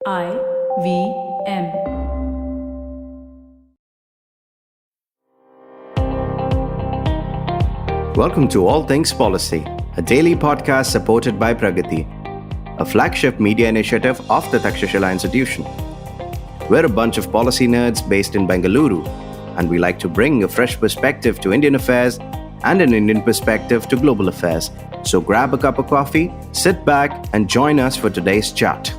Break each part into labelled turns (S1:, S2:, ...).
S1: IVM.
S2: Welcome to All Things Policy, a daily podcast supported by Pragati, a flagship media initiative of the Takshashila Institution. We're a bunch of policy nerds based in Bengaluru, and we like to bring a fresh perspective to Indian affairs and an Indian perspective to global affairs. So grab a cup of coffee, sit back, and join us for today's chat.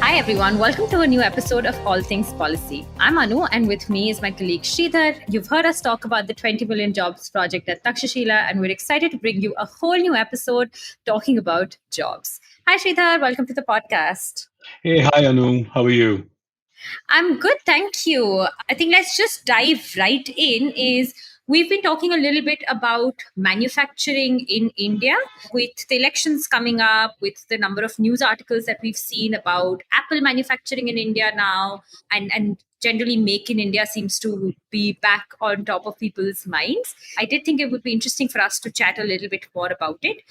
S3: Hi everyone, welcome to a new episode of All Things Policy. I'm Anu and with me is my colleague Sridhar. You've heard us talk about the 20 million jobs project at Takshashila and we're excited to bring you a whole new episode talking about jobs. Hi Sridhar, welcome to the podcast.
S4: Hey, hi Anu, how are you?
S3: I'm good, thank you. I think let's just dive right in. We've been talking a little bit about manufacturing in India with the elections coming up, with the number of news articles that we've seen about Apple manufacturing in India now, and generally Make in India seems to be back on top of people's minds. I did think it would be interesting for us to chat a little bit more about it.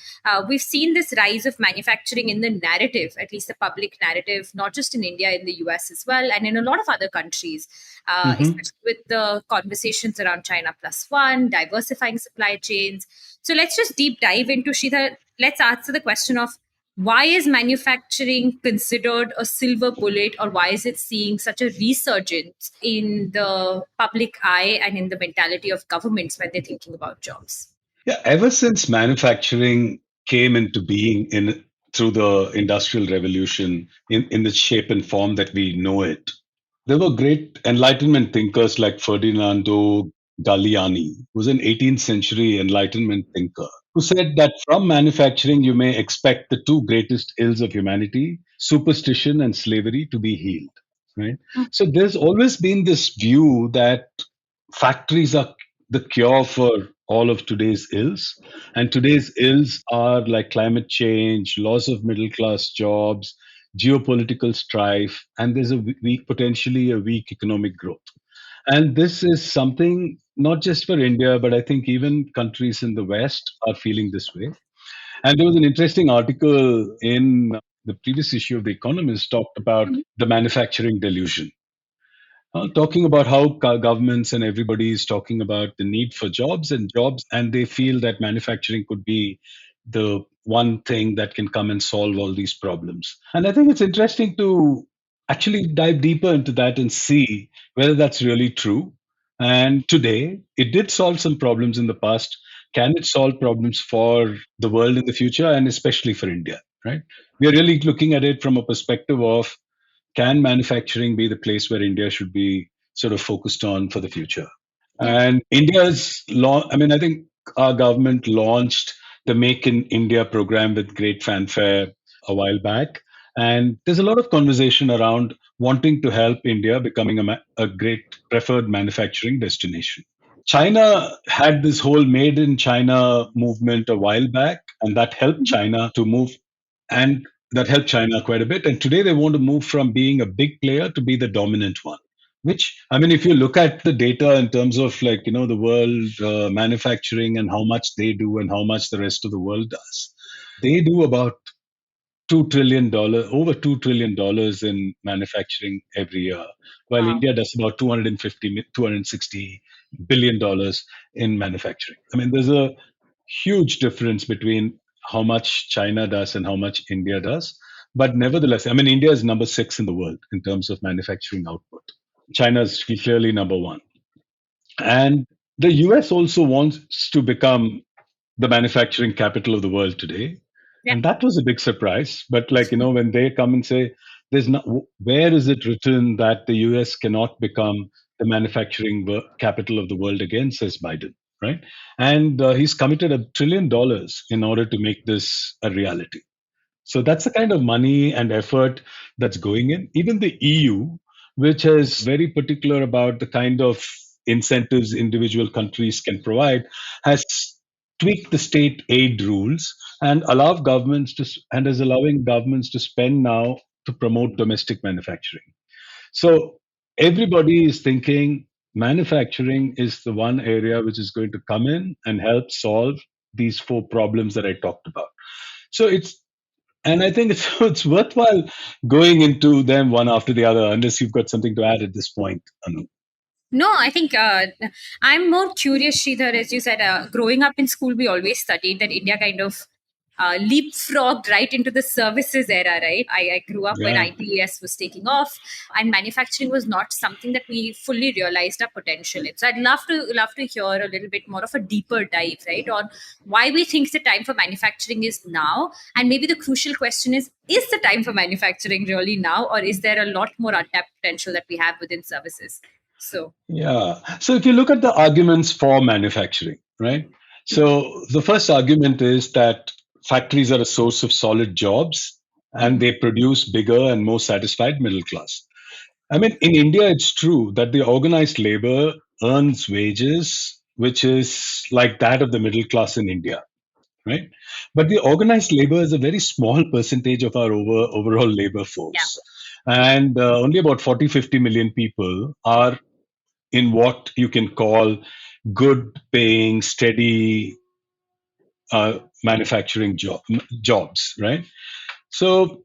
S3: We've seen this rise of manufacturing in the narrative, at least the public narrative, not just in India, in the US as well, and in a lot of other countries, especially with the conversations around China Plus One, diversifying supply chains. So let's just deep dive into Sridhar. Let's answer the question of why is manufacturing considered a silver bullet, or why is it seeing such a resurgence in the public eye and in the mentality of governments when they're thinking about jobs?
S4: Yeah, ever since manufacturing came into being through the Industrial Revolution in the shape and form that we know it, there were great Enlightenment thinkers like Ferdinando Galliani, who was an 18th century Enlightenment thinker, who said that from manufacturing you may expect the two greatest ills of humanity, superstition and slavery, to be healed. Right? So there's always been this view that factories are the cure for all of today's ills. And today's ills are like climate change, loss of middle class jobs, geopolitical strife, and there's potentially a weak economic growth. And this is something not just for India, but I think even countries in the West are feeling this way. And there was an interesting article in the previous issue of The Economist talked about the manufacturing delusion. Talking about how governments and everybody is talking about the need for jobs, and they feel that manufacturing could be the one thing that can come and solve all these problems. And I think it's interesting to actually dive deeper into that and see whether that's really true. And today, it did solve some problems in the past. Can it solve problems for the world in the future, and especially for India? Right? We are really looking at it from a perspective of, can manufacturing be the place where India should be sort of focused on for the future? And I think our government launched the Make in India program with great fanfare a while back. And there's a lot of conversation around wanting to help India becoming a great preferred manufacturing destination. China had this whole Made in China movement a while back, and that helped China to move. And that helped China quite a bit. And today they want to move from being a big player to be the dominant one. Which, I mean, if you look at the data in terms of the world manufacturing and how much they do and how much the rest of the world does, they do about $2 trillion, over $2 trillion in manufacturing every year, while India does about $260 billion in manufacturing. I mean, there's a huge difference between how much China does and how much India does. But nevertheless, I mean, India is number 6 in the world in terms of manufacturing output. China is clearly number 1. And the US also wants to become the manufacturing capital of the world today. Yeah. And that was a big surprise. But when they come and say, where is it written that the US cannot become the manufacturing capital of the world again, says Biden. Right? And he's committed $1 trillion in order to make this a reality. So that's the kind of money and effort that's going in. Even the EU, which is very particular about the kind of incentives individual countries can provide, has tweaked the state aid rules and is allowing governments to spend now to promote domestic manufacturing. So everybody is thinking manufacturing is the one area which is going to come in and help solve these 4 problems that I talked about. So And I think it's worthwhile going into them one after the other, unless you've got something to add at this point, Anu.
S3: No, I think I'm more curious, Sridhar, as you said, growing up in school, we always studied that India kind of leapfrogged right into the services era, right? I grew up when
S4: Yeah.
S3: ITES was taking off, and manufacturing was not something that we fully realized our potential in. So I'd love to hear a little bit more of a deeper dive, right, on why we think the time for manufacturing is now, and maybe the crucial question is the time for manufacturing really now, or is there a lot more untapped potential that we have within services? So,
S4: Yeah. So if you look at the arguments for manufacturing, right? So the first argument is that factories are a source of solid jobs and they produce bigger and more satisfied middle class. I mean, in India, it's true that the organized labor earns wages, which is like that of the middle class in India, right? But the organized labor is a very small percentage of our overall labor
S3: yeah.
S4: force. And only about 40-50 million people are in what you can call good paying, steady manufacturing jobs, right? So,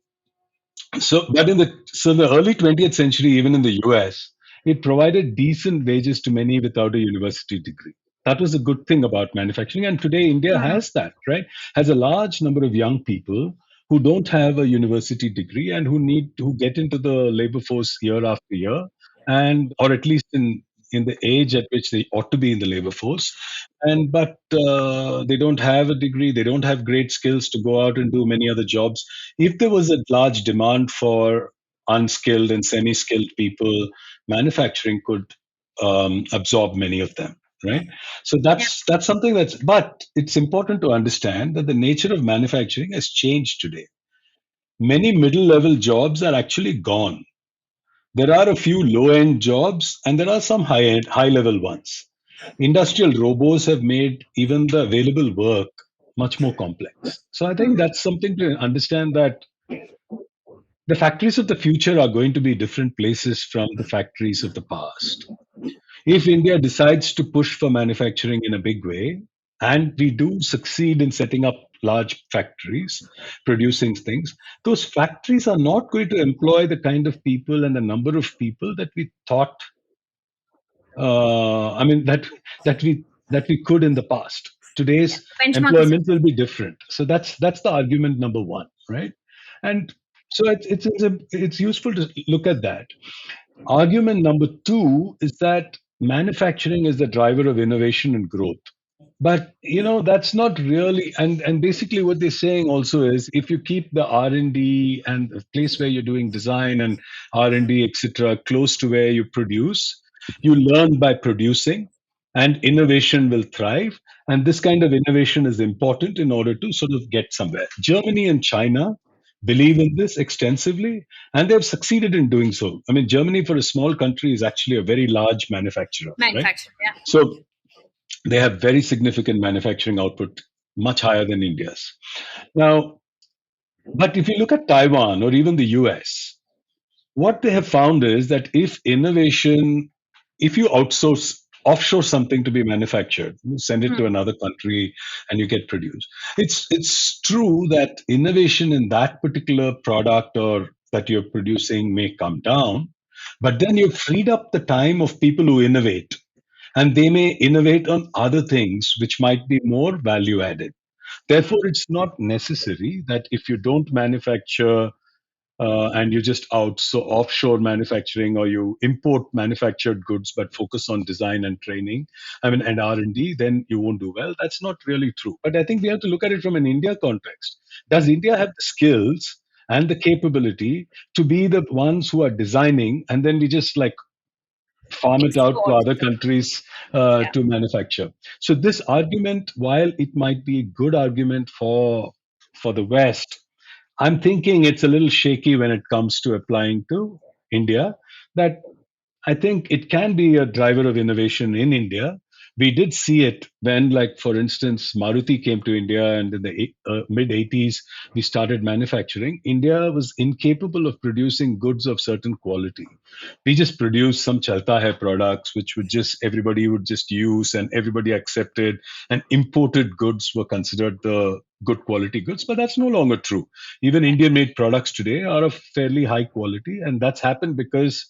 S4: but in the early 20th century, even in the US, it provided decent wages to many without a university degree. That was a good thing about manufacturing, and today India has that, right? Has a large number of young people who don't have a university degree and who get into the labor force year after year, and or at least in the age at which they ought to be in the labor force, and but they don't have a degree, they don't have great skills to go out and do many other jobs. If there was a large demand for unskilled and semi-skilled people, manufacturing could absorb many of them, right? So that's something that's. But it's important to understand that the nature of manufacturing has changed today. Many middle-level jobs are actually gone. There are a few low-end jobs, and there are some high-end, high-level ones. Industrial robots have made even the available work much more complex. So I think that's something to understand, that the factories of the future are going to be different places from the factories of the past. If India decides to push for manufacturing in a big way, and we do succeed in setting up large factories producing things, those factories are not going to employ the kind of people and the number of people that we thought, I mean, that we could in the past.
S3: Yeah,
S4: Today's
S3: benchmark is
S4: employment will be different. So that's the argument number one, right? And so it's useful to look at that. Argument number two is that manufacturing is the driver of innovation and growth. But that's not really, and basically what they're saying also is, if you keep the R&D and the place where you're doing design and R&D, etc., close to where you produce, you learn by producing, and innovation will thrive. And this kind of innovation is important in order to sort of get somewhere. Germany and China believe in this extensively, and they've succeeded in doing so. I mean, Germany, for a small country, is actually a very large manufacturer, right?
S3: manufacturing. Yeah.
S4: So they have very significant manufacturing output, much higher than India's. Now, but if you look at Taiwan or even the US, what they have found is that if you offshore something to be manufactured, you send it to another country and you get produced. It's true that innovation in that particular product or that you're producing may come down, but then you've freed up the time of people who innovate, and they may innovate on other things which might be more value added. Therefore, it's not necessary that if you don't manufacture and you just offshore manufacturing, or you import manufactured goods but focus on design and training, I mean, and R&D, then you won't do well. That's not really true. But I think we have to look at it from an India context. Does India have the skills and the capability to be the ones who are designing, and then we just like farm it out to
S3: Export.
S4: other countries
S3: Yeah.
S4: to manufacture? So this argument, while it might be a good argument for the West, I'm thinking it's a little shaky when it comes to applying to India. That I think it can be a driver of innovation in India, we did see it when, like, for instance, Maruti came to India, and in the mid 80s, we started manufacturing. India was incapable of producing goods of certain quality. We just produced some chalta hai products, which everybody would just use and everybody accepted, and imported goods were considered the good quality goods. But that's no longer true. Even Indian made products today are of fairly high quality, and that's happened because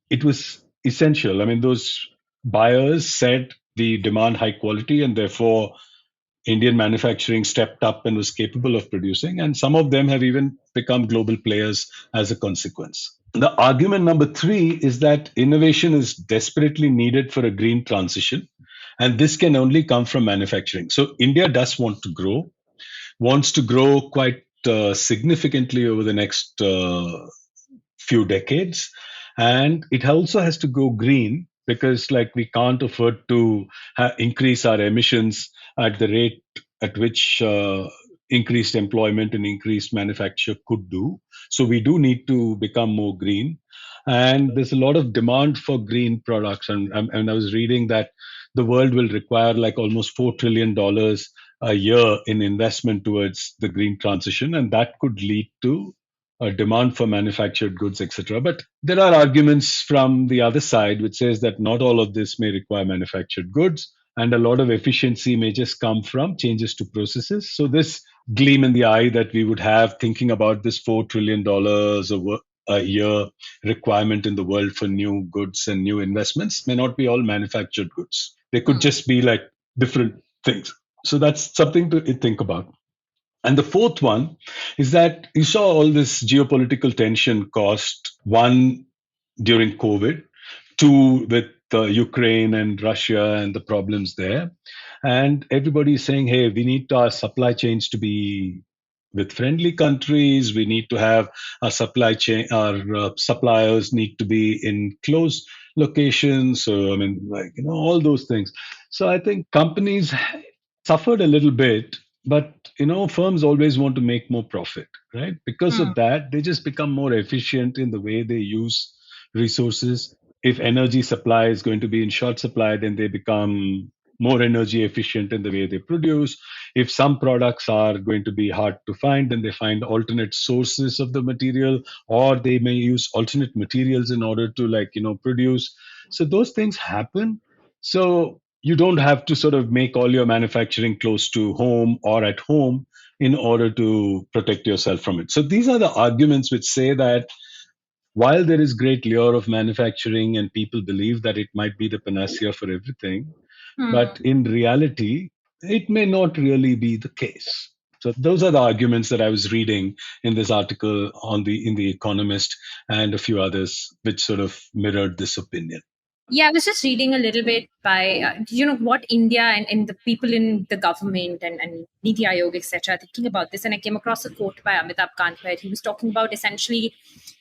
S4: it was essential. I mean, those buyers said we demand high quality, and therefore Indian manufacturing stepped up and was capable of producing. And some of them have even become global players as a consequence. The argument number three is that innovation is desperately needed for a green transition. And this can only come from manufacturing. So India does want to grow, wants to grow quite significantly over the next few decades. And it also has to go green because, like, we can't afford to increase our emissions at the rate at which increased employment and increased manufacture could do. So we do need to become more green. And there's a lot of demand for green products. And I was reading that the world will require like almost $4 trillion a year in investment towards the green transition. And that could lead to a demand for manufactured goods, etc. But there are arguments from the other side which says that not all of this may require manufactured goods, and a lot of efficiency may just come from changes to processes. So this gleam in the eye that we would have thinking about this $4 trillion a year requirement in the world for new goods and new investments may not be all manufactured goods. They could just be like different things. So that's something to think about. And the fourth one is that you saw all this geopolitical tension caused, one, during COVID, two, with Ukraine and Russia and the problems there. And everybody is saying, hey, we need our supply chains to be with friendly countries. We need to have our supply chain, our suppliers need to be in close locations. So, I mean, like, all those things. So I think companies suffered a little bit, but firms always want to make more profit, right? Because of that, they just become more efficient in the way they use resources. If energy supply is going to be in short supply, then they become more energy efficient in the way they produce. If some products are going to be hard to find, then they find alternate sources of the material, or they may use alternate materials in order to produce. So those things happen. So you don't have to sort of make all your manufacturing close to home or at home in order to protect yourself from it. So these are the arguments which say that while there is great lure of manufacturing and people believe that it might be the panacea for everything, but in reality, it may not really be the case. So those are the arguments that I was reading in this article in the Economist and a few others, which sort of mirrored this opinion.
S3: Yeah, I was just reading a little bit by, what India and the people in the government and Niti Aayog, etc., thinking about this. And I came across a quote by Amitabh Kant where he was talking about essentially,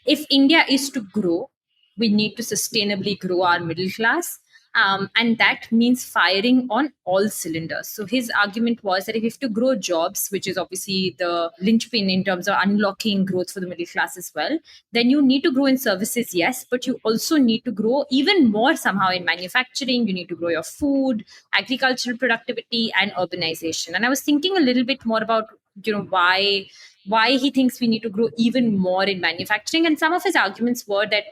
S3: if India is to grow, we need to sustainably grow our middle class. And that means firing on all cylinders. So his argument was that if you have to grow jobs, which is obviously the linchpin in terms of unlocking growth for the middle class as well, then you need to grow in services, yes, but you also need to grow even more somehow in manufacturing. You need to grow your food, agricultural productivity, and urbanization. And I was thinking a little bit more about why he thinks we need to grow even more in manufacturing. And some of his arguments were that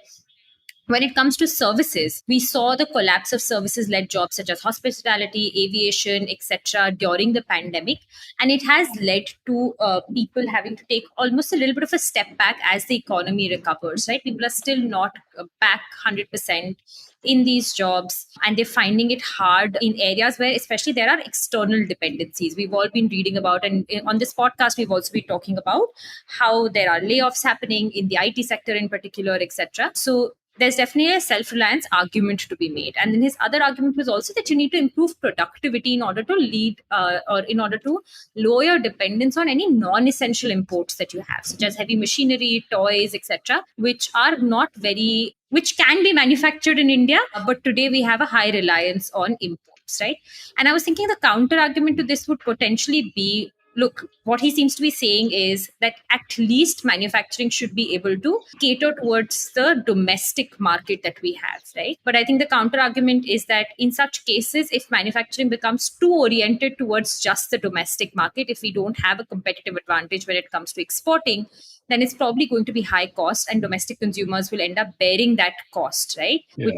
S3: when it comes to services, we saw the collapse of services-led jobs such as hospitality, aviation, etc. during the pandemic. And it has led to people having to take almost a little bit of a step back as the economy recovers, right? People are still not back 100% in these jobs, and they're finding it hard in areas where especially there are external dependencies. We've all been reading about, and on this podcast, we've also been talking about how there are layoffs happening in the IT sector in particular, etc. So there's definitely a self-reliance argument to be made. And then his other argument was also that you need to improve productivity in order to lead or in order to lower your dependence on any non-essential imports that you have, such as heavy machinery, toys, etc., which can be manufactured in India, but today we have a high reliance on imports, right? And I was thinking the counter argument to this would potentially be, look, what he seems to be saying is that at least manufacturing should be able to cater towards the domestic market that we have, right? But I think the counter argument is that in such cases, if manufacturing becomes too oriented towards just the domestic market, if we don't have a competitive advantage when it comes to exporting, then it's probably going to be high cost and domestic consumers will end up bearing that cost, right?
S4: Yeah.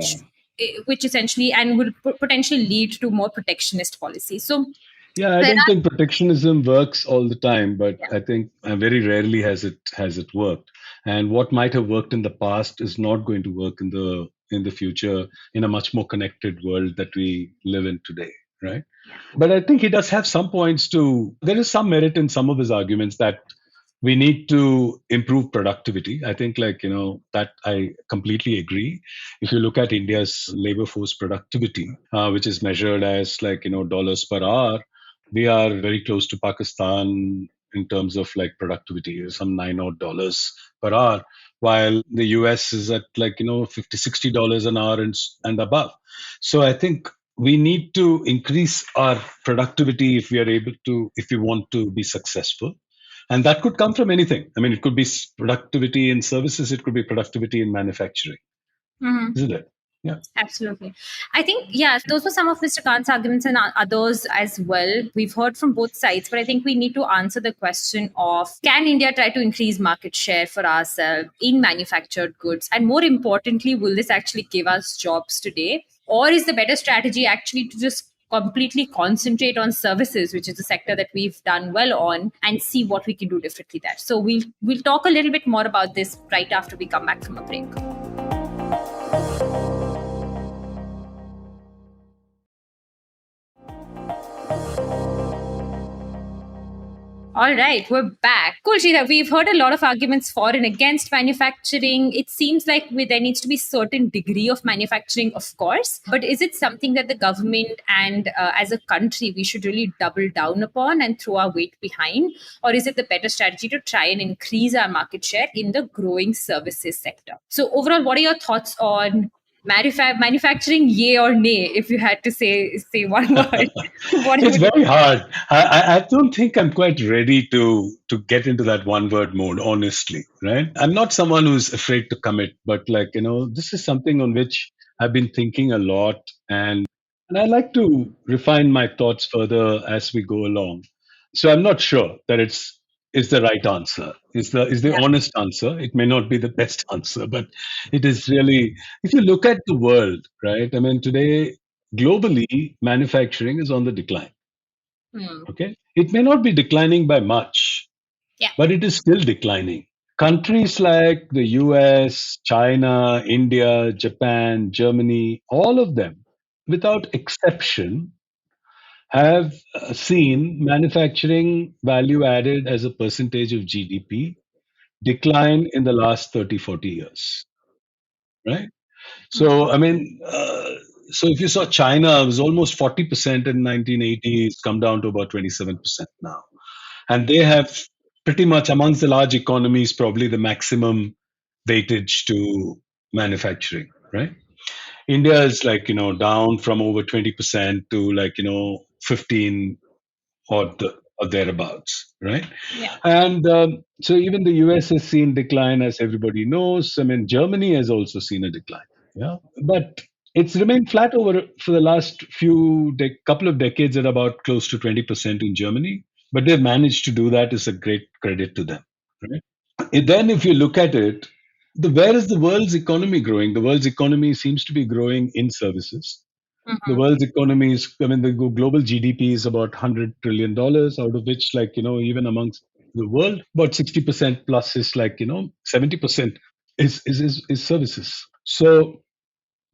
S3: Which essentially and will potentially lead to more protectionist policies. So
S4: yeah, I don't think protectionism works all the time, but
S3: Yeah.
S4: I think very rarely has it worked. And what might have worked in the past is not going to work in the future in a much more connected world that we live in today, right? But I think he does have some points to. There is some merit in some of his arguments that we need to improve productivity. I think, that I completely agree. If you look at India's labor force productivity, which is measured as dollars per hour, we are very close to Pakistan in terms of productivity, some $9 odd per hour, while the US is at $50-$60 an hour and above. So I think we need to increase our productivity if we want to be successful. And that could come from anything. I mean, it could be productivity in services, it could be productivity in manufacturing, isn't it? Yeah.
S3: Absolutely. I think, those were some of Mr. Khan's arguments and others as well. We've heard from both sides, but I think we need to answer the question of, can India try to increase market share for ourselves in manufactured goods? And more importantly, will this actually give us jobs today? Or is the better strategy actually to just completely concentrate on services, which is a sector that we've done well on, and see what we can do differently there? So we'll talk a little bit more about this right after we come back from a break. All right, we're back. Cool, Sridhar. We've heard a lot of arguments for and against manufacturing. It seems like there needs to be a certain degree of manufacturing, of course. But is it something that the government and as a country, we should really double down upon and throw our weight behind? Or is it the better strategy to try and increase our market share in the growing services sector? So overall, what are your thoughts on manufacturing, yay or nay, if you had to say one word?
S4: It's very hard. I don't think I'm quite ready to get into that one word mode, honestly, right? I'm not someone who's afraid to commit, but this is something on which I've been thinking a lot, and I like to refine my thoughts further as we go along. So I'm not sure that is the right answer. Is the honest answer. It may not be the best answer, but it is really, if you look at the world, right? I mean, today, globally, manufacturing is on the decline. Okay? It may not be declining by much, but it is still declining. Countries like the US, China, India, Japan, Germany, all of them, without exception, have seen manufacturing value added as a percentage of GDP decline in the last 30, 40 years, right? So, I mean, so if you saw China, it was almost 40% in 1980, it's come down to about 27% now. And they have pretty much amongst the large economies, probably the maximum weightage to manufacturing, right? India is down from over 20% to 15 or thereabouts, right?
S3: Yeah.
S4: And so even the US has seen decline, as everybody knows. I mean, Germany has also seen a decline. Yeah, but it's remained flat for the last couple of decades at about close to 20% in Germany. But they've managed to do that. Is a great credit to them. Right? And then, if you look at it, where is the world's economy growing? The world's economy seems to be growing in services. The world's economy the global GDP is about $100 trillion, out of which, even amongst the world, about 60% plus is 70% is services. So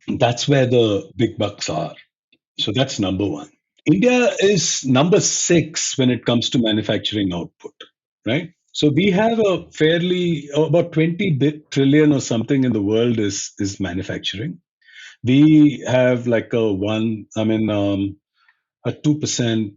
S4: that's where the big bucks are. So that's number one. India is number 6 when it comes to manufacturing output, right? So we have about 20 trillion or something in the world is manufacturing. We have a 2%,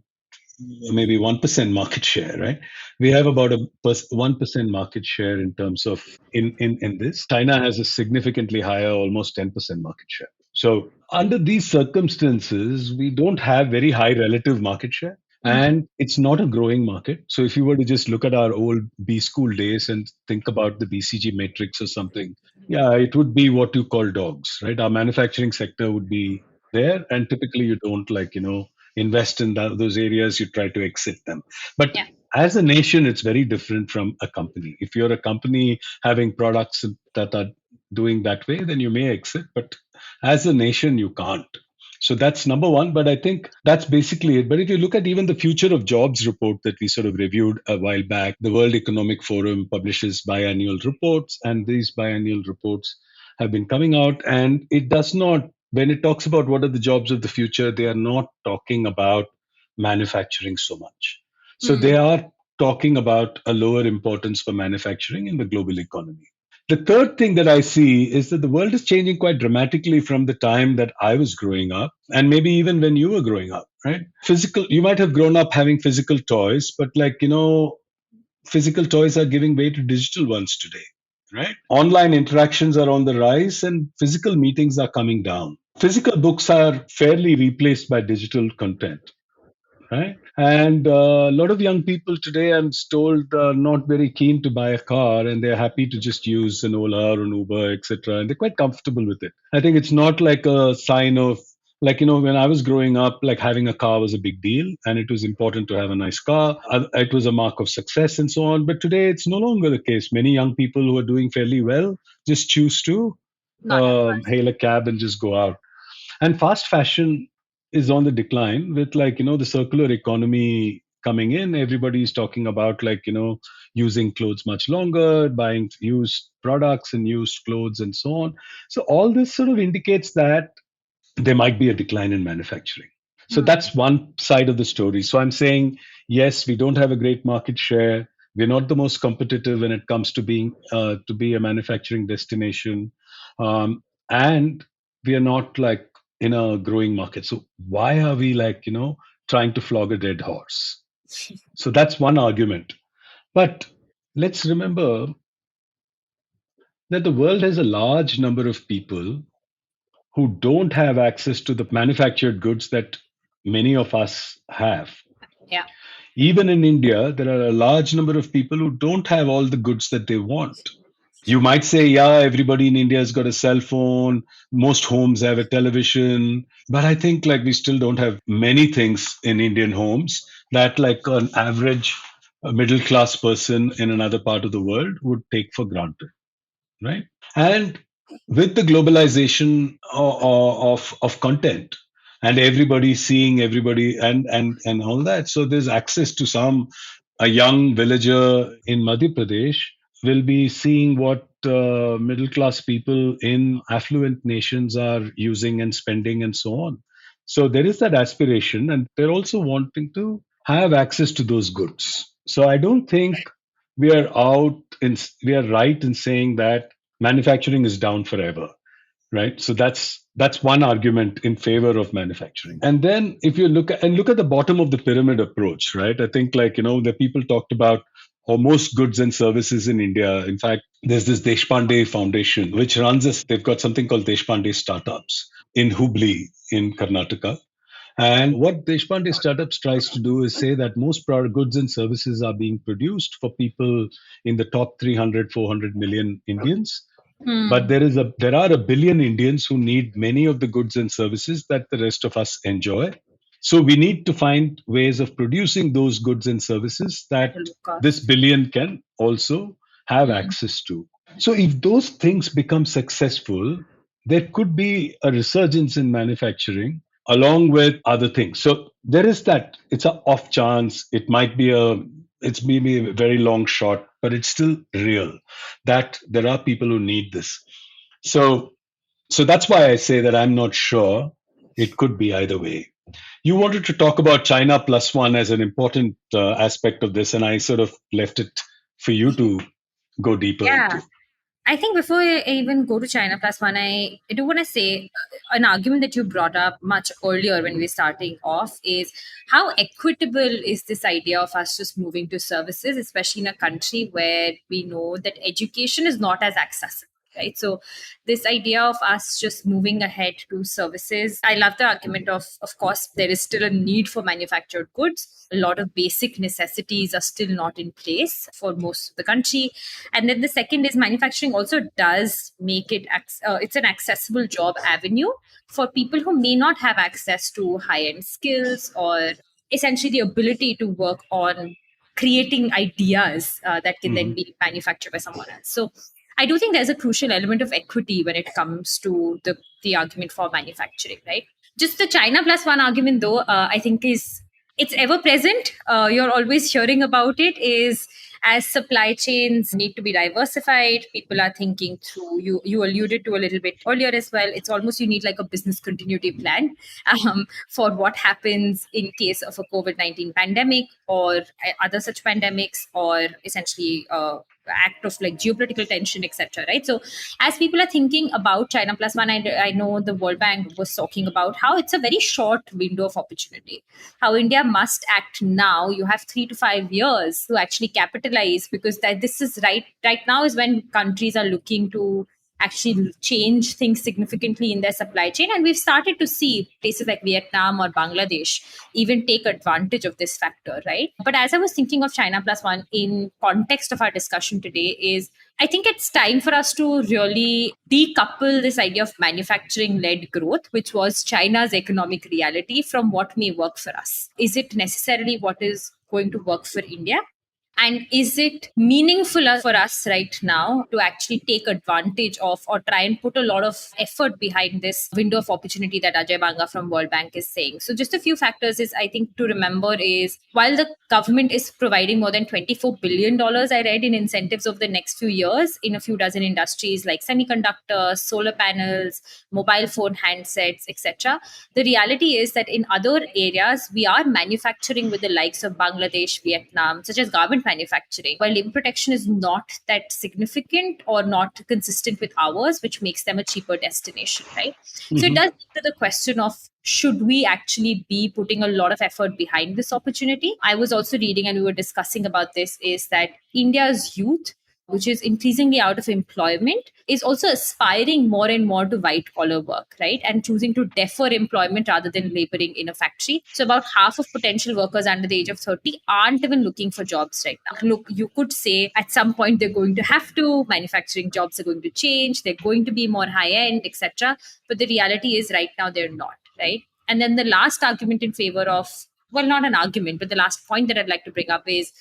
S4: maybe 1% market share, right? We have about 1% market share in terms of in this. China has a significantly higher, almost 10% market share. So under these circumstances, we don't have very high relative market share. And it's not a growing market. So if you were to just look at our old B school days and think about the BCG matrix or something, yeah, it would be what you call dogs, right? Our manufacturing sector would be there, and typically you don't invest in those areas. You try to exit them. But
S3: Yeah.
S4: as a nation, it's very different from a company. If you're a company having products that are doing that way, then you may exit. But as a nation, you can't. So that's number one. But I think that's basically it. But if you look at even the Future of Jobs report that we sort of reviewed a while back, the World Economic Forum publishes biannual reports, and these biannual reports have been coming out. And it does not, when it talks about what are the jobs of the future, they are not talking about manufacturing so much. So they are talking about a lower importance for manufacturing in the global economy. The third thing that I see is that the world is changing quite dramatically from the time that I was growing up, and maybe even when you were growing up, right? You might have grown up having physical toys, but physical toys are giving way to digital ones today, right? Online interactions are on the rise and physical meetings are coming down. Physical books are fairly replaced by digital content, right? And a lot of young people today, I'm told, are not very keen to buy a car, and they're happy to just use an Ola or an Uber, etc. And they're quite comfortable with it. I think it's not like a sign of when I was growing up, like having a car was a big deal, and it was important to have a nice car. It was a mark of success and so on. But today, it's no longer the case. Many young people who are doing fairly well just choose to
S3: Not have
S4: hail a cab and just go out. And fast fashion is on the decline with the circular economy coming in. Everybody's talking about using clothes much longer, buying used products and used clothes and so on. So all this sort of indicates that there might be a decline in manufacturing. So that's one side of the story. So I'm saying, yes, we don't have a great market share. We're not the most competitive when it comes to being to be a manufacturing destination, and we are not in a growing market. So why are we trying to flog a dead horse? So that's one argument. But let's remember that the world has a large number of people who don't have access to the manufactured goods that many of us have.
S3: Yeah.
S4: Even in India, there are a large number of people who don't have all the goods that they want. You might say, yeah, everybody in India has got a cell phone, most homes have a television, but I think we still don't have many things in Indian homes that an average middle class person in another part of the world would take for granted, right? And with the globalization of content and everybody seeing everybody and all that, so there's access to a young villager in Madhya Pradesh will be seeing what middle class people in affluent nations are using and spending and so on. So there is that aspiration, and they're also wanting to have access to those goods. So I don't think we are we are right in saying that manufacturing is down forever, right? So that's one argument in favor of manufacturing. And then if you look at the bottom of the pyramid approach, right? I think the people talked about most goods and services in India. In fact, there's this Deshpande Foundation which they've got something called Deshpande Startups in Hubli in Karnataka. And what Deshpande Startups tries to do is say that most product, goods and services are being produced for people in the top 300, 400 million Indians. But there are a billion Indians who need many of the goods and services that the rest of us enjoy. So we need to find ways of producing those goods and services that this billion can also have access to. So if those things become successful, there could be a resurgence in manufacturing along with other things. So there is that. It's a off chance. It's maybe a very long shot, but it's still real that there are people who need this. So that's why I say that I'm not sure. It could be either way. You wanted to talk about China plus one as an important aspect of this, and I sort of left it for you to go deeper into.
S3: I think before I even go to China plus one, I do want to say an argument that you brought up much earlier when we were starting off is how equitable is this idea of us just moving to services, especially in a country where we know that education is not as accessible. right? So this idea of us just moving ahead to services, I love the argument of course, there is still a need for manufactured goods. A lot of basic necessities are still not in place for most of the country. And then the second is manufacturing also does make it, it's an accessible job avenue for people who may not have access to high-end skills or essentially the ability to work on creating ideas that can then be manufactured by someone else. So I do think there's a crucial element of equity when it comes to the argument for manufacturing, right? Just the China plus one argument, though, I think it's ever present. You're always hearing about it. Is as supply chains need to be diversified, people are thinking through. You alluded to a little bit earlier as well. It's almost you need like a business continuity plan for what happens in case of a COVID-19 pandemic or other such pandemics, or essentially act of like geopolitical tension, etc. Right. So as people are thinking about China plus one, I know the World Bank was talking about how it's a very short window of opportunity, how India must act now. You have 3 to 5 years to actually capitalize, because this is right now is when countries are looking to actually change things significantly in their supply chain. And we've started to see places like Vietnam or Bangladesh even take advantage of this factor, right? But as I was thinking of China plus one in context of our discussion today, is I think it's time for us to really decouple this idea of manufacturing-led growth, which was China's economic reality, from what may work for us. Is it necessarily what is going to work for India? And is it meaningful for us right now to actually take advantage of or try and put a lot of effort behind this window of opportunity that Ajay Banga from World Bank is saying? So just a few factors is I think to remember is, while the government is providing more than $24 billion, I read, in incentives over the next few years in a few dozen industries like semiconductors, solar panels, mobile phone handsets, etc. The reality is that in other areas, we are manufacturing with the likes of Bangladesh, Vietnam, such as garment manufacturing, while limb protection is not that significant or not consistent with ours, which makes them a cheaper destination, right? So it does lead to the question of, should we actually be putting a lot of effort behind this opportunity? I was also reading, and we were discussing about this, is that India's youth, which is increasingly out of employment, is also aspiring more and more to white collar work, right? And choosing to defer employment rather than laboring in a factory. So about half of potential workers under the age of 30 aren't even looking for jobs right now. Look, you could say at some point they're going to have to, manufacturing jobs are going to change, they're going to be more high end, etc. But the reality is right now they're not, right? And then the last argument in favor of, well, not an argument, but the last point that I'd like to bring up is,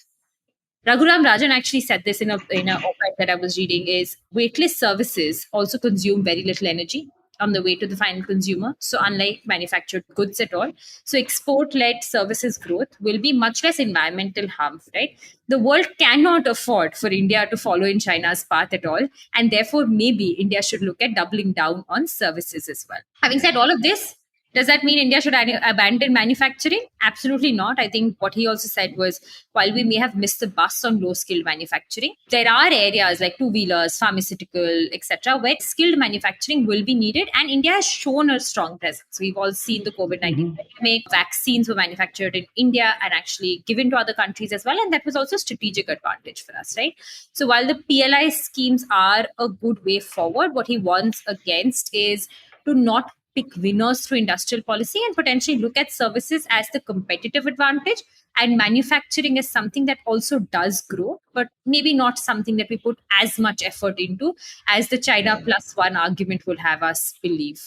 S3: Raghuram Rajan actually said this in a op-ed that I was reading, is waitlist services also consume very little energy on the way to the final consumer. So unlike manufactured goods at all, so export-led services growth will be much less environmental harm, right? The world cannot afford for India to follow in China's path at all. And therefore, maybe India should look at doubling down on services as well. Having said all of this, does that mean India should abandon manufacturing? Absolutely not. I think what he also said was, while we may have missed the bus on low-skilled manufacturing, there are areas like two-wheelers, pharmaceutical, etc., where skilled manufacturing will be needed. And India has shown a strong presence. We've all seen the COVID-19 pandemic. Vaccines were manufactured in India and actually given to other countries as well. And that was also a strategic advantage for us, right? So while the PLI schemes are a good way forward, what he warns against is to not pick winners through industrial policy and potentially look at services as the competitive advantage, and manufacturing is something that also does grow, but maybe not something that we put as much effort into as the China plus one argument will have us believe.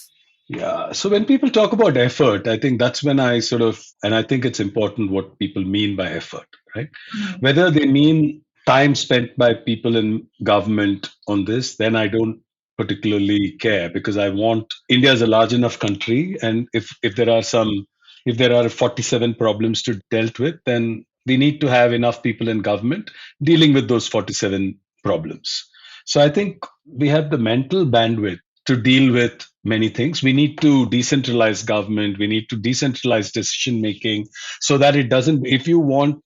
S4: Yeah. So when people talk about effort, I think that's when I and I think it's important what people mean by effort, right? Whether they mean time spent by people in government on this, then I don't particularly care, because I want, India is a large enough country, and if there are 47 problems to dealt with, then we need to have enough people in government dealing with those 47 problems. So I think we have the mental bandwidth to deal with many things. We need to decentralize government. We need to decentralize decision making, so that it doesn't, if you want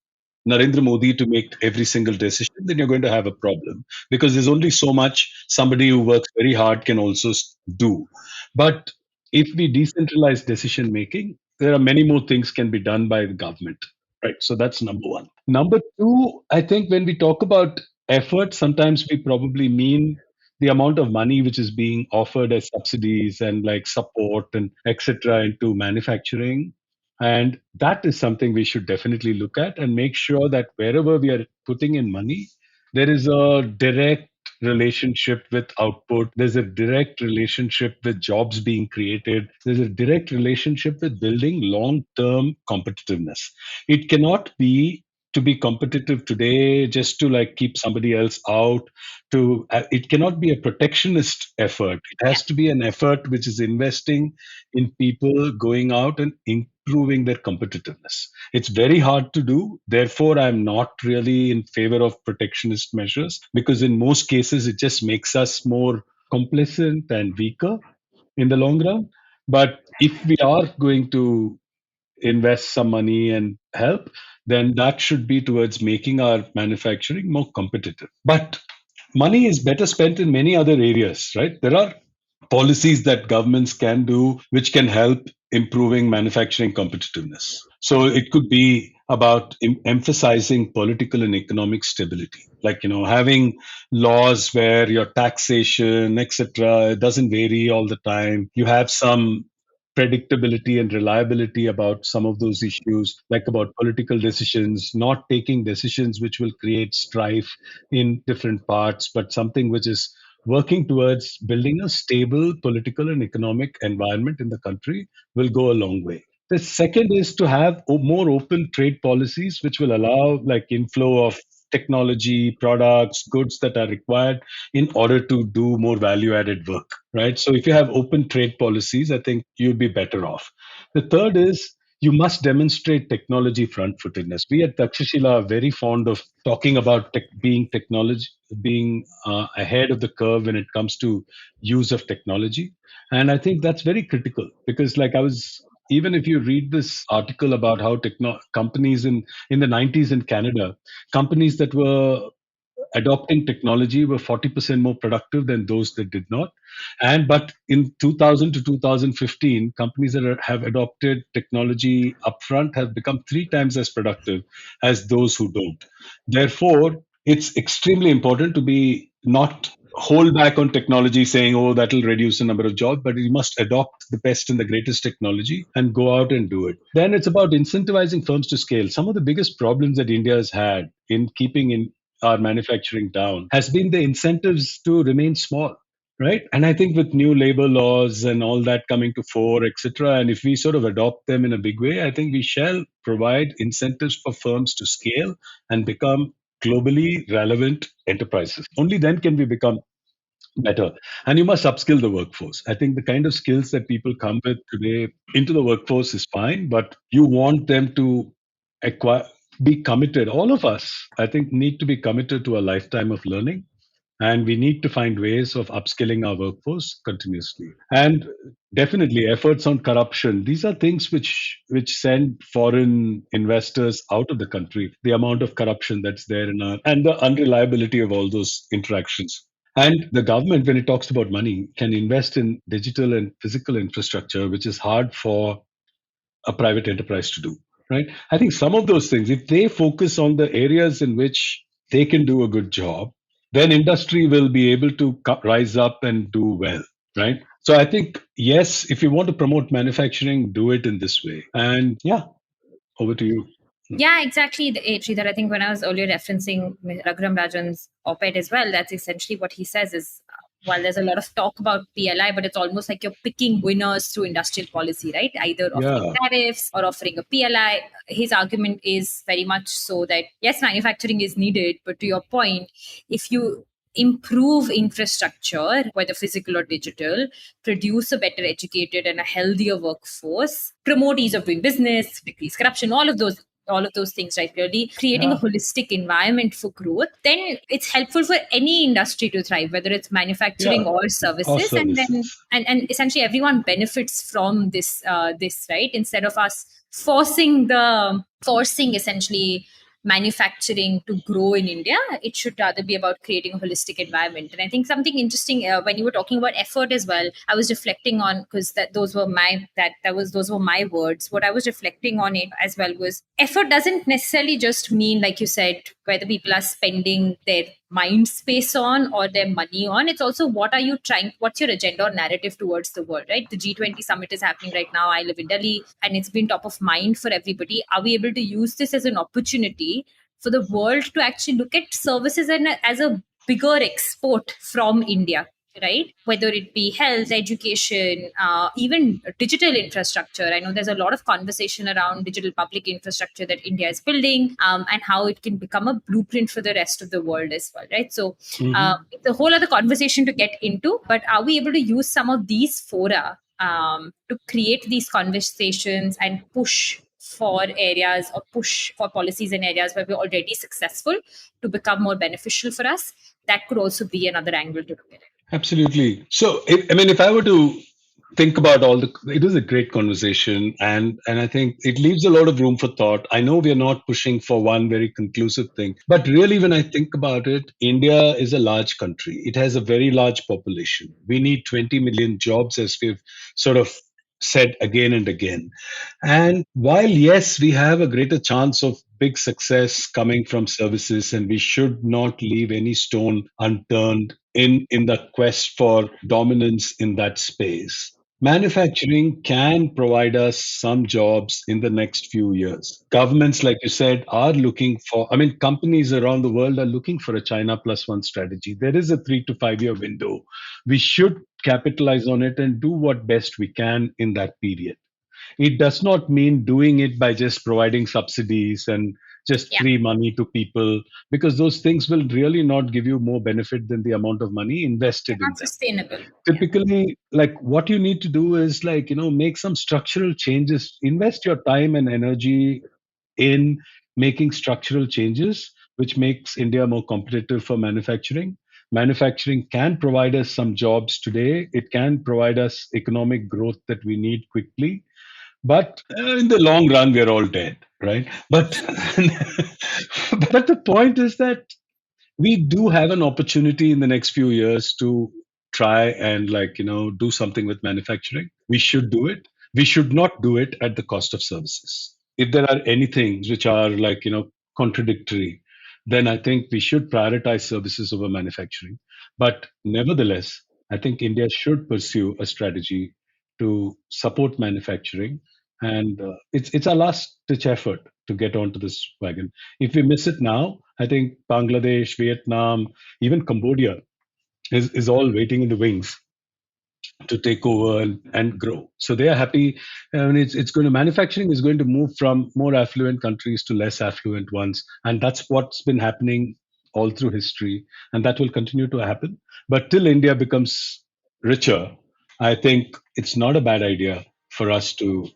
S4: Narendra Modi to make every single decision, then you're going to have a problem, because there's only so much somebody who works very hard can also do. But if we decentralize decision making, there are many more things can be done by the government, right? So that's number one. Number two, I think when we talk about effort, sometimes we probably mean the amount of money which is being offered as subsidies and like support and etc. into manufacturing. And that is something we should definitely look at and make sure that wherever we are putting in money, there is a direct relationship with output. There's a direct relationship with jobs being created. There's a direct relationship with building long term competitiveness. It cannot be to be competitive today just to like keep somebody else out. It cannot be a protectionist effort. It has to be an effort which is investing in people going out and improving their competitiveness. It's very hard to do. Therefore, I'm not really in favor of protectionist measures, because in most cases it just makes us more complacent and weaker in the long run. But if we are going to invest some money and help, then that should be towards making our manufacturing more competitive. But money is better spent in many other areas, right? There are policies that governments can do which can help improving manufacturing competitiveness. So it could be about emphasizing political and economic stability, like having laws where your taxation etc doesn't vary all the time. You have some predictability and reliability about some of those issues, like about political decisions, not taking decisions which will create strife in different parts, but something which is working towards building a stable political and economic environment in the country will go a long way. The second is to have more open trade policies, which will allow like inflow of technology, products, goods that are required in order to do more value added work, right? So if you have open trade policies, I think you'd be better off. The third is you must demonstrate technology front footedness. We at Takshashila are very fond of talking about being ahead of the curve when it comes to use of technology. And I think that's very critical because, like, even if you read this article about how companies in the 90s in Canada, companies that were adopting technology were 40% more productive than those that did not. But in 2000 to 2015, companies that have adopted technology upfront have become 3 times as productive as those who don't. Therefore, it's extremely important to be not hold back on technology saying, oh, that'll reduce the number of jobs, but you must adopt the best and the greatest technology and go out and do it. Then it's about incentivizing firms to scale. Some of the biggest problems that India has had in keeping in our manufacturing down has been the incentives to remain small, right? And I think with new labor laws and all that coming to fore, etc., and if we sort of adopt them in a big way, I think we shall provide incentives for firms to scale and become globally relevant enterprises. Only then can we become better. And you must upskill the workforce. I think the kind of skills that people come with today into the workforce is fine, but you want them to acquire, be committed. All of us, I think, need to be committed to a lifetime of learning. And we need to find ways of upskilling our workforce continuously. And definitely efforts on corruption. These are things which send foreign investors out of the country. The amount of corruption that's there and the unreliability of all those interactions. And the government, when it talks about money, can invest in digital and physical infrastructure, which is hard for a private enterprise to do, right? I think some of those things, if they focus on the areas in which they can do a good job, then industry will be able to rise up and do well, right? So I think, yes, if you want to promote manufacturing, do it in this way. And yeah, over to you.
S3: Yeah, exactly. Sridhar, I think when I was earlier referencing Raghuram Rajan's op-ed as well, that's essentially what he says is, while there's a lot of talk about PLI, but it's almost like you're picking winners through industrial policy, right? Either offering tariffs or offering a PLI. His argument is very much so that, yes, manufacturing is needed, but to your point, if you improve infrastructure, whether physical or digital, produce a better educated and a healthier workforce, promote ease of doing business, decrease corruption, all of those things, right? Really creating a holistic environment for growth, then it's helpful for any industry to thrive, whether it's manufacturing or services. And essentially everyone benefits from this, right? Instead of us forcing essentially manufacturing to grow in India, it should rather be about creating a holistic environment. And I think something interesting when you were talking about effort as well, I was reflecting on, because those were my words. What I was reflecting on it as well was effort doesn't necessarily just mean, like you said, whether people are spending their mind space on or their money on. It's also what's your agenda or narrative towards the world, right? The G20 summit is happening right now. I live in Delhi and it's been top of mind for everybody. Are we able to use this as an opportunity for the world to actually look at services as a bigger export from India? Right? Whether it be health, education, even digital infrastructure. I know there's a lot of conversation around digital public infrastructure that India is building and how it can become a blueprint for the rest of the world as well, right? So it's a whole other conversation to get into, but are we able to use some of these fora to create these conversations and push for areas or push for policies in areas where we're already successful to become more beneficial for us? That could also be another angle to look at it.
S4: Absolutely. So, if I were to think about it was a great conversation, and I think it leaves a lot of room for thought. I know we are not pushing for one very conclusive thing, but really, when I think about it, India is a large country. It has a very large population. We need 20 million jobs, as we've sort of said again and again. And while, yes, we have a greater chance of big success coming from services, and we should not leave any stone unturned in the quest for dominance in that space, manufacturing can provide us some jobs in the next few years. Governments, like you said, are looking for, companies around the world are looking for a China plus one strategy. There is a 3 to 5 year window. We should capitalize on it and do what best we can in that period. It does not mean doing it by just providing subsidies and just free money to people, because those things will really not give you more benefit than the amount of money invested in them.
S3: Sustainable.
S4: Typically, like what you need to do is make some structural changes, invest your time and energy in making structural changes, which makes India more competitive for manufacturing. Manufacturing can provide us some jobs today. It can provide us economic growth that we need quickly. But in the long run, we're all dead, right? But the point is that we do have an opportunity in the next few years to try and do something with manufacturing. We should do it. We should not do it at the cost of services. If there are any things which are contradictory, then I think we should prioritize services over manufacturing. But nevertheless, I think India should pursue a strategy to support manufacturing, and it's our last ditch effort to get onto this wagon. If we miss it now, I think Bangladesh, Vietnam, even Cambodia is all waiting in the wings to take over and grow. So they are happy. Manufacturing is going to move from more affluent countries to less affluent ones, and that's what's been happening all through history, and that will continue to happen. But till India becomes richer, I think it's not a bad idea for us to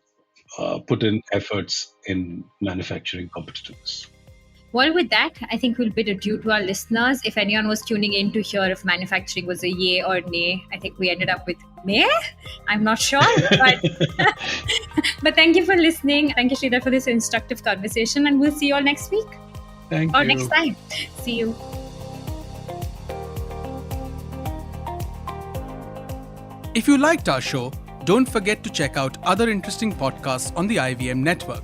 S4: put in efforts in manufacturing competitiveness.
S3: Well, with that, I think we'll bid adieu to our listeners. If anyone was tuning in to hear if manufacturing was a yay or nay, I think we ended up with meh. I'm not sure, but but thank you for listening. Thank you, Sridhar, for this instructive conversation, and we'll see you all next week.
S4: Thank you.
S3: Or next time. See you.
S1: If you liked our show, don't forget to check out other interesting podcasts on the IVM network.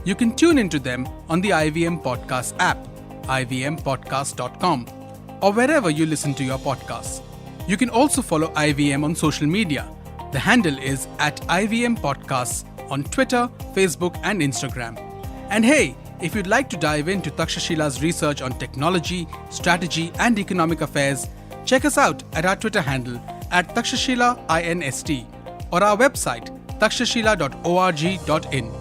S1: You can tune into them on the IVM Podcast app, ivmpodcast.com, or wherever you listen to your podcasts. You can also follow IVM on social media. The handle is @IVM Podcasts on Twitter, Facebook, and Instagram. And hey, if you'd like to dive into Takshashila's research on technology, strategy, and economic affairs, check us out at our Twitter handle @TakshashilaINST or our website takshashila.org.in.